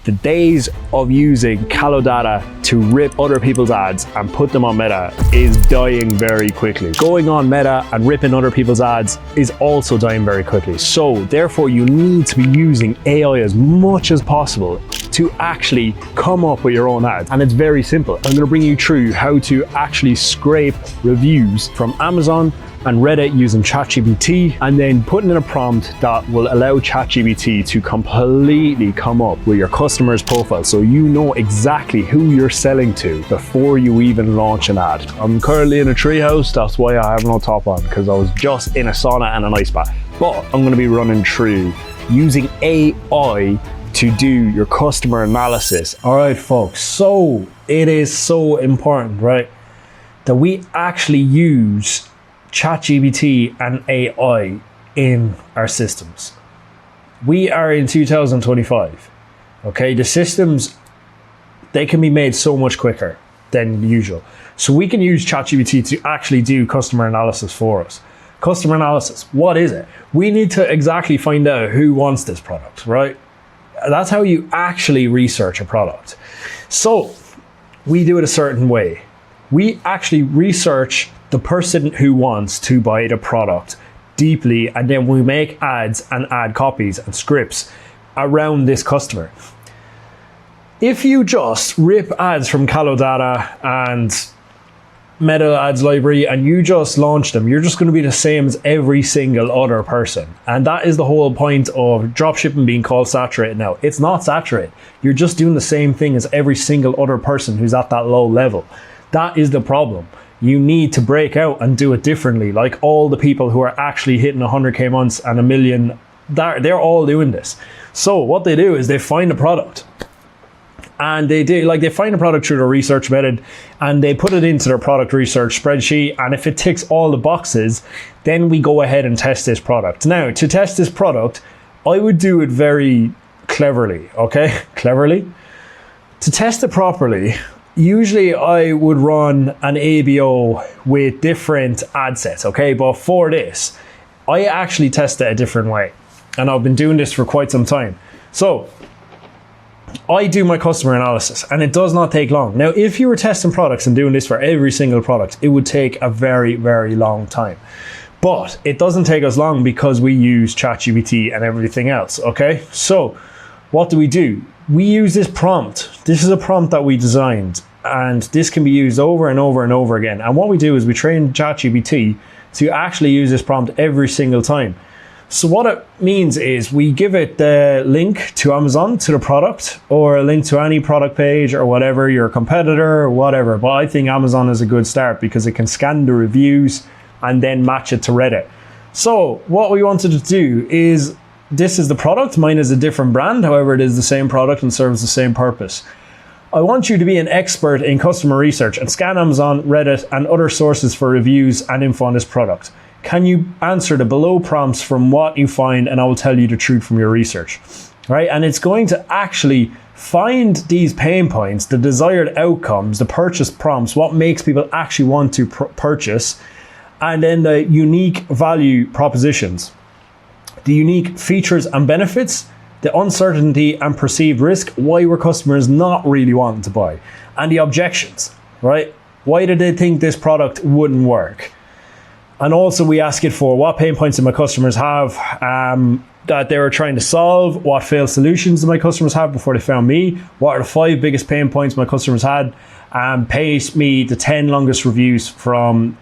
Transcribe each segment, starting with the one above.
The days of using Callow data to rip other people's ads and put them on Meta is dying very quickly. Going on Meta and ripping other people's ads is also dying very quickly. So therefore you need to be using AI as much as possible to actually come up with your own ads. And it's very simple. I'm going to bring you through how to actually scrape reviews from Amazon and Reddit using ChatGPT, and then putting in a prompt that will allow ChatGPT to completely come up with your customer's profile, so you know exactly who you're selling to before you even launch an ad. I'm currently in a treehouse, that's why I have no top on, because I was just in a sauna and an ice bath. But I'm going to be running through using AI to do your customer analysis. All right, folks, so it is so important, right, that we actually use ChatGPT and AI in our systems. We are in 2025, okay? The systems, they can be made so much quicker than usual. So we can use ChatGPT to actually do customer analysis for us. Customer analysis, what is it? We need to exactly find out who wants this product, right? That's how you actually research a product. So we do it a certain way. We actually research the person who wants to buy the product deeply, and then we make ads and ad copies and scripts around this customer. If you just rip ads from Callow data and Meta Ads Library and you just launch them, you're just going to be the same as every single other person. And that is the whole point of dropshipping being called saturated now. It's not saturated. You're just doing the same thing as every single other person who's at that low level. That is the problem. You need to break out and do it differently. Like all the people who are actually hitting 100K months and 1 million, they're all doing this. So what they do is they find a product, and they find a product through their research method, and they put it into their product research spreadsheet. And if it ticks all the boxes, then we go ahead and test this product. Now, to test this product, I would do it very cleverly, okay? Cleverly. To test it properly, usually I would run an ABO with different ad sets, okay? But for this, I actually test it a different way. And I've been doing this for quite some time. So I do my customer analysis, and it does not take long. Now, if you were testing products and doing this for every single product, it would take a very, very long time. But it doesn't take us long because we use ChatGPT and everything else, okay? So what do? We use this prompt. This is a prompt that we designed, and this can be used over and over and over again. And what we do is we train ChatGPT to actually use this prompt every single time. So what it means is we give it the link to Amazon, to the product, or a link to any product page or whatever, your competitor or whatever. But I think Amazon is a good start because it can scan the reviews and then match it to Reddit. So what we wanted to do is, this is the product. Mine is a different brand. However, it is the same product and serves the same purpose. I want you to be an expert in customer research and scan Amazon, Reddit, and other sources for reviews and info on this product. Can you answer the below prompts from what you find, and I will tell you the truth from your research, right? And it's going to actually find these pain points, the desired outcomes, the purchase prompts, what makes people actually want to purchase, and then the unique value propositions, the unique features and benefits, the uncertainty and perceived risk, why were customers not really wanting to buy, and the objections, right? Why did they think this product wouldn't work? And also we ask it for what pain points do my customers have that they were trying to solve, what failed solutions do my customers have before they found me, what are the 5 biggest pain points my customers had, paste me the 10 longest reviews from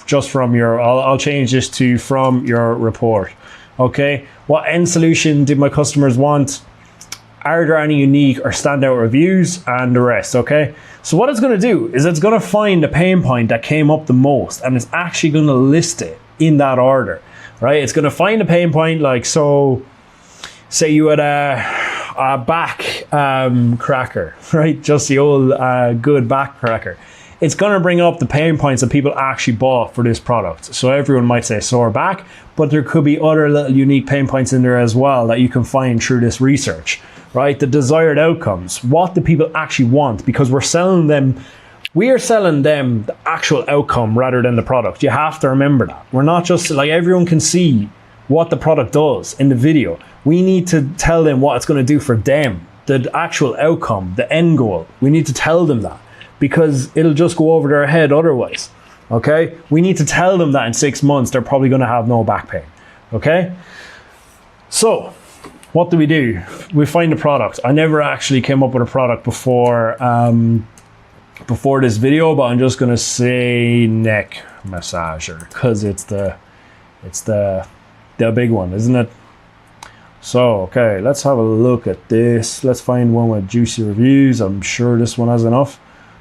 just from your, I'll change this to from your report, okay? What end solution did my customers want? Are there any unique or standout reviews, and the rest, okay? So what it's going to do is it's going to find the pain point that came up the most, and it's actually going to list it in that order, right? It's going to find a pain point, like, so say you had a back cracker, right? Just the old good back cracker. It's going to bring up the pain points that people actually bought for this product. So everyone might say sore back, but there could be other little unique pain points in there as well that you can find through this research, right? The desired outcomes, what the people actually want, because we are selling them the actual outcome rather than the product. You have to remember that. We're not just, like, everyone can see what the product does in the video, We need to tell them what it's going to do for them, the actual outcome, the end goal. We need to tell them that, because it'll just go over their head otherwise. Okay? We need to tell them that in 6 months they're probably going to have no back pain. Okay? So, what do? We find a product. I never actually came up with a product before this video, but I'm just going to say neck massager because it's the big one, isn't it? So, okay, let's have a look at this. Let's find one with juicy reviews. I'm sure this one has enough.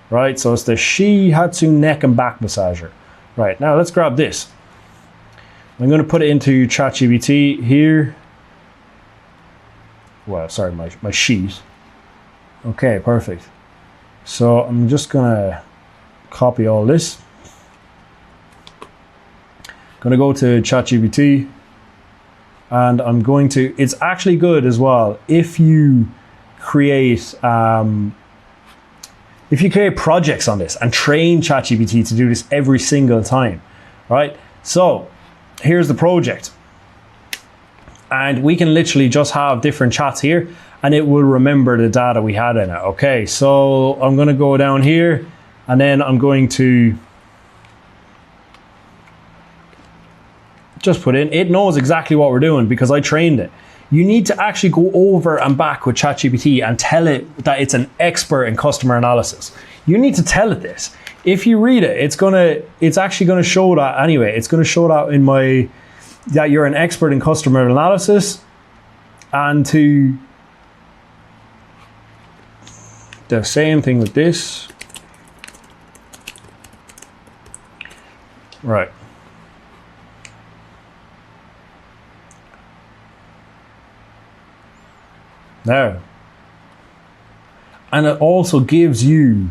Right, so it's the Shihatsu neck and back massager. Right, now let's grab this. I'm going to put it into ChatGPT here. Well, sorry, my sheet. Okay, perfect. So I'm just going to copy all this. Going to go to ChatGPT. And I'm going to, it's actually good as well if you create projects on this and train ChatGPT to do this every single time, right? So here's the project. And we can literally just have different chats here and it will remember the data we had in it. Okay, so I'm going to go down here and then I'm going to just put in, it knows exactly what we're doing because I trained it. You need to actually go over and back with ChatGPT and tell it that it's an expert in customer analysis. You need to tell it this. If you read it, it's actually gonna show that anyway. It's gonna show that that you're an expert in customer analysis, and to the same thing with this. Right. There. And it also gives you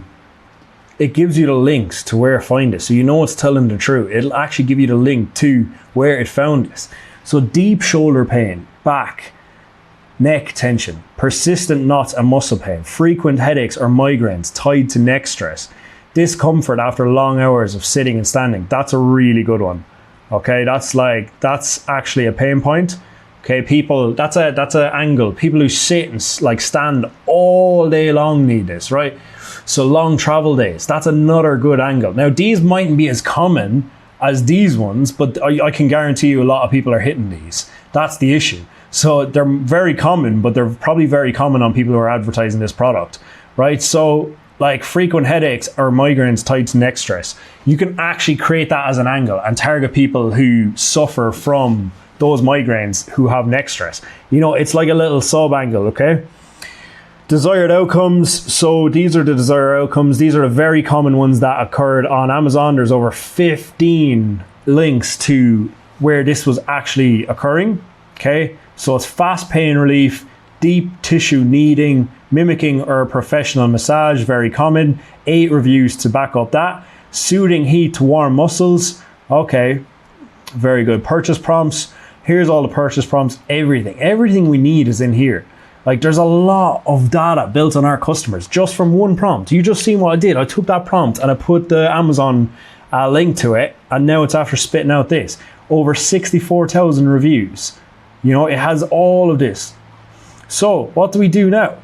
the links to where to find it. So you know it's telling the truth. It'll actually give you the link to where it found this. So deep shoulder pain, back, neck tension, persistent knots and muscle pain, frequent headaches or migraines tied to neck stress, discomfort after long hours of sitting and standing. That's a really good one. Okay, that's actually a pain point. Okay, people, that's a angle. People who sit and stand all day long need this, right? So long travel days, that's another good angle. Now these mightn't be as common as these ones, but I can guarantee you a lot of people are hitting these. That's the issue. So they're very common, but they're probably very common on people who are advertising this product, right? So like frequent headaches or migraines tied to neck stress, you can actually create that as an angle and target people who suffer from those migraines, who have neck stress. You know, it's like a little sub angle, okay? Desired outcomes. So these are the desired outcomes. These are the very common ones that occurred on Amazon. There's over 15 links to where this was actually occurring, okay? So it's fast pain relief, deep tissue kneading, mimicking or professional massage, very common. 8 reviews to back up that. Soothing heat to warm muscles, okay, very good. Purchase prompts. Here's all the purchase prompts, everything we need is in here. Like there's a lot of data built on our customers just from one prompt. You just seen what I did. I took that prompt and I put the Amazon link to it, and now it's after spitting out this. Over 64,000 reviews. You know, it has all of this. So what do we do now?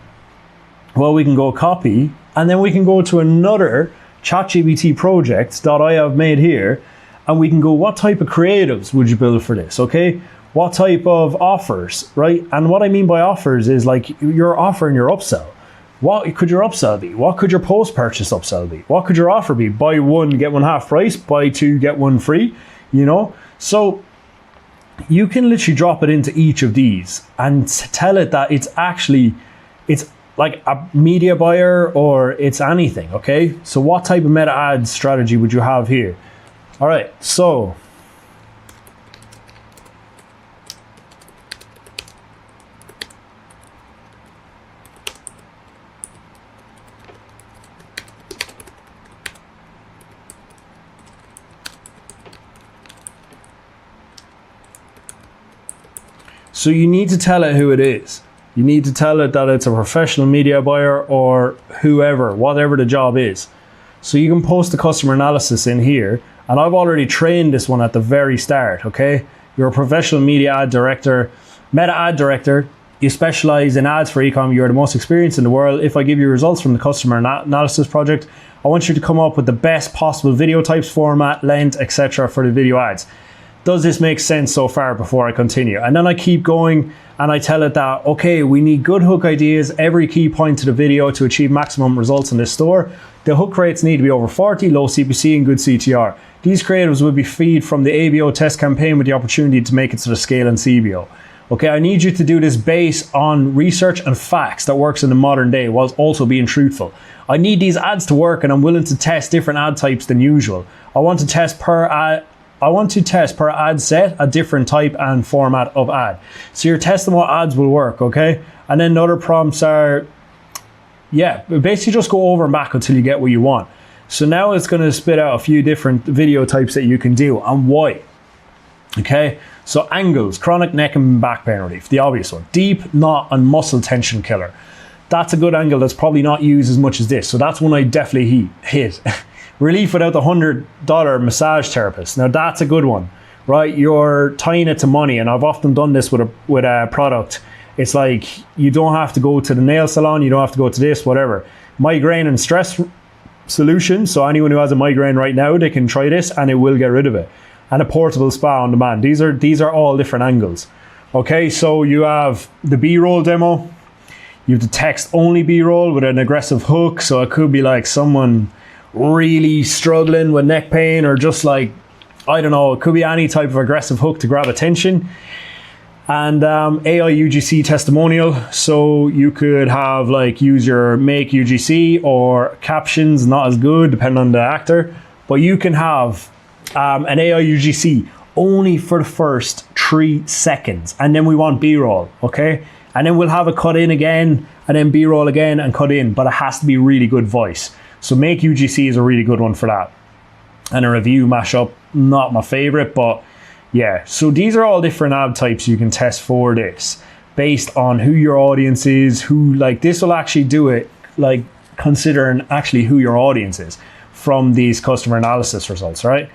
Well, we can go copy, and then we can go to another ChatGPT project that I have made here, and we can go, what type of creatives would you build for this, okay? What type of offers, right? And what I mean by offers is like your offer and your upsell. What could your upsell be? What could your post-purchase upsell be? What could your offer be? Buy one, get one half price, buy two, get one free, you know? So you can literally drop it into each of these and tell it that it's like a media buyer or it's anything, okay? So what type of meta ad strategy would you have here? All right, so you need to tell it who it is. You need to tell it that it's a professional media buyer or whoever, whatever the job is. So you can post the customer analysis in here, and I've already trained this one at the very start, okay? You're a professional media ad director Meta Ad Director, you specialize in ads for ecom. You're the most experienced in the world. If I give you results from the customer analysis project, I want you to come up with the best possible video types, format, length, etc. for the video ads. Does this make sense so far before I continue? And then I keep going and I tell it that, okay, we need good hook ideas, every key point to the video to achieve maximum results in this store. The hook rates need to be over 40, low CPC and good CTR. These creatives will be feed from the ABO test campaign with the opportunity to make it to the scale and CBO. Okay, I need you to do this based on research and facts that works in the modern day whilst also being truthful. I need these ads to work and I'm willing to test different ad types than usual. I want to test per ad set a different type and format of ad. So you're testing what ads will work, okay? And then the other prompts are, basically just go over and back until you get what you want. So now it's going to spit out a few different video types that you can do and why. Okay, so angles, chronic neck and back pain relief, the obvious one. Deep, knot and muscle tension killer. That's a good angle that's probably not used as much as this. So that's one I definitely hit. Relief without the $100 massage therapist. Now that's a good one, right? You're tying it to money, and I've often done this with a product. It's like you don't have to go to the nail salon, you don't have to go to this, whatever. Migraine and stress solution. So anyone who has a migraine right now, they can try this and it will get rid of it. And a portable spa on demand. These are all different angles. Okay, so you have the B-roll demo. You have the text-only B-roll with an aggressive hook. So it could be like someone really struggling with neck pain, or just like, I don't know, it could be any type of aggressive hook to grab attention. And AI UGC testimonial. So you could have like use your make UGC, or captions, not as good depending on the actor. But you can have an AI UGC only for the first 3 seconds, and then we want B-roll, okay? And then we'll have it cut in again, and then B-roll again and cut in, but it has to be really good voice. So make UGC is a really good one for that. And a review mashup, not my favorite, but yeah. So these are all different ad types you can test for this, based on who your audience is, who, like, this will actually do it, like considering actually who your audience is from these customer analysis results, right?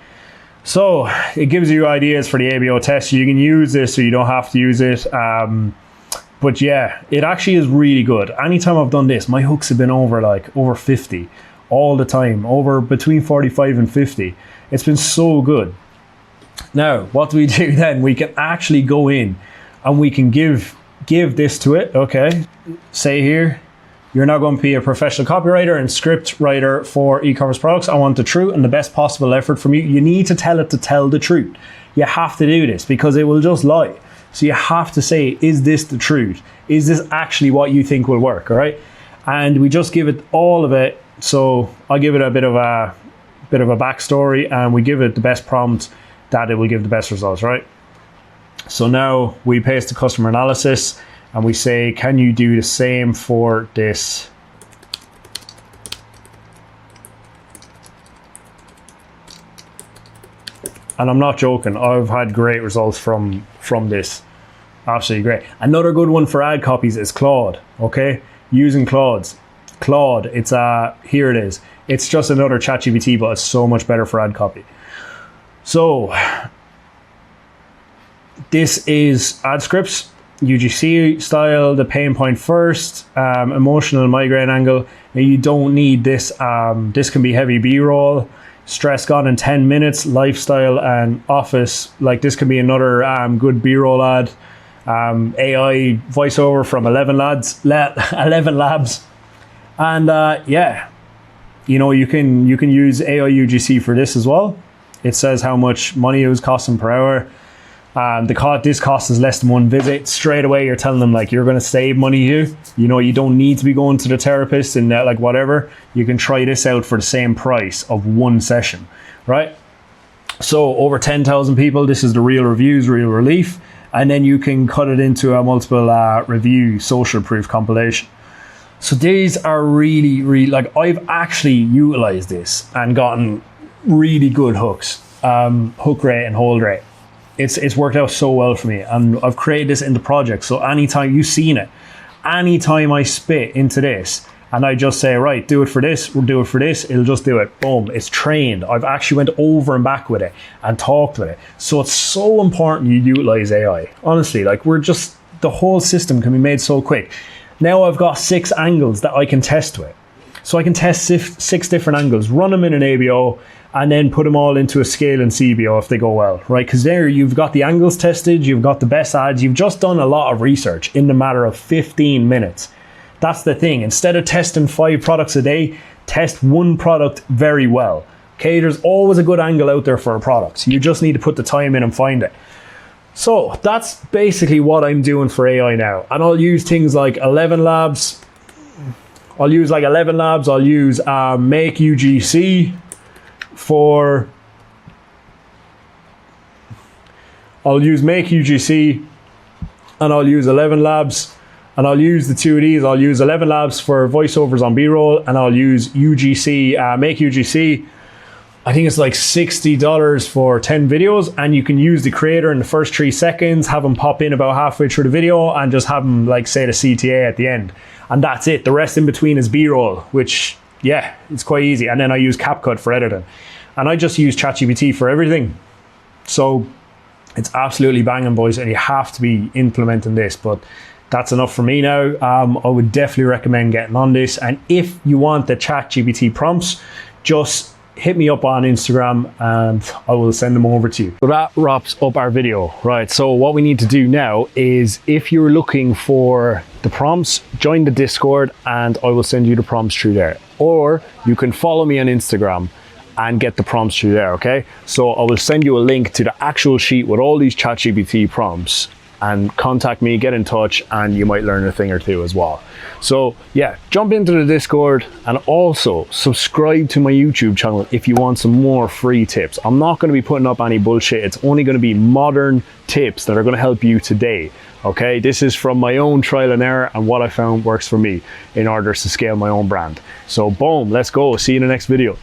So it gives you ideas for the ABO test. You can use this or you don't have to use it. But yeah, it actually is really good. Anytime I've done this, my hooks have been over 50 all the time, over between 45 and 50. It's been so good. Now, what do we do then? We can actually go in and we can give this to it, okay? Say here, you're now going to be a professional copywriter and script writer for e-commerce products. I want the truth and the best possible effort from you. You need to tell it to tell the truth. You have to do this because it will just lie. So you have to say, is this the truth? Is this actually what you think will work, all right? And we just give it all of it. So I'll give it a bit of a backstory, and we give it the best prompt that it will give the best results, right? So now we paste the customer analysis, and we say, can you do the same for this? And I'm not joking, I've had great results from this. Absolutely great. Another good one for ad copies is Claude, okay? Using Claude, it's here it is. It's just another ChatGPT, but it's so much better for ad copy. So this is ad scripts, UGC style, the pain point first, emotional migraine angle. Now you don't need this. This can be heavy B-roll, stress gone in 10 minutes, lifestyle and office. Like this can be another good B-roll ad. AI voiceover from 11 labs. And yeah, you know, you can use AI UGC for this as well. It says how much money it was costing per hour. This cost is less than 1 visit. Straight away, you're telling them like you're going to save money here. You know, you don't need to be going to the therapist and like whatever. You can try this out for the same price of 1 session, right? So over 10,000 people. This is the real reviews, real relief, and then you can cut it into a multiple review social proof compilation. So these are really, really, like, I've actually utilized this and gotten really good hooks, hook rate and hold rate. It's worked out so well for me, and I've created this in the project. So anytime you've seen it, anytime I spit into this and I just say, right, do it for this, we'll do it for this, it'll just do it. Boom, it's trained. I've actually went over and back with it and talked with it. So it's so important you utilize AI. Honestly, like, we're just the whole system can be made so quick. Now I've got 6 angles that I can test with. So I can test 6 different angles, run them in an ABO, and then put them all into a scale and CBO if they go well, right? Because there you've got the angles tested, you've got the best ads, you've just done a lot of research in the matter of 15 minutes. That's the thing. Instead of testing 5 products a day, test one product very well. Okay, there's always a good angle out there for a product. You just need to put the time in and find it. So that's basically what I'm doing for AI now. And I'll use things like 11 Labs. I'll use Make UGC for... I'll use Make UGC and I'll use 11 Labs. And I'll use the 2 of these. I'll use 11 Labs for voiceovers on B-roll, and I'll use UGC, Make UGC. I think it's like $60 for 10 videos, and you can use the creator in the first 3 seconds, have them pop in about halfway through the video, and just have them like say the CTA at the end. And that's it. The rest in between is B-roll, which, yeah, it's quite easy. And then I use CapCut for editing. And I just use ChatGPT for everything. So it's absolutely banging, boys, and you have to be implementing this. But that's enough for me now. I would definitely recommend getting on this. And if you want the ChatGPT prompts, just hit me up on Instagram and I will send them over to you. So that wraps up our video, right? So what we need to do now is, if you're looking for the prompts, join the Discord and I will send you the prompts through there. Or you can follow me on Instagram and get the prompts through there, okay? So I will send you a link to the actual sheet with all these ChatGPT prompts, and contact me, get in touch, and you might learn a thing or two as well. So yeah, jump into the Discord and also subscribe to my YouTube channel if you want some more free tips. I'm not going to be putting up any bullshit. It's only going to be modern tips that are going to help you today. Okay, this is from my own trial and error and what I found works for me in order to scale my own brand. So boom, let's go. See you in the next video.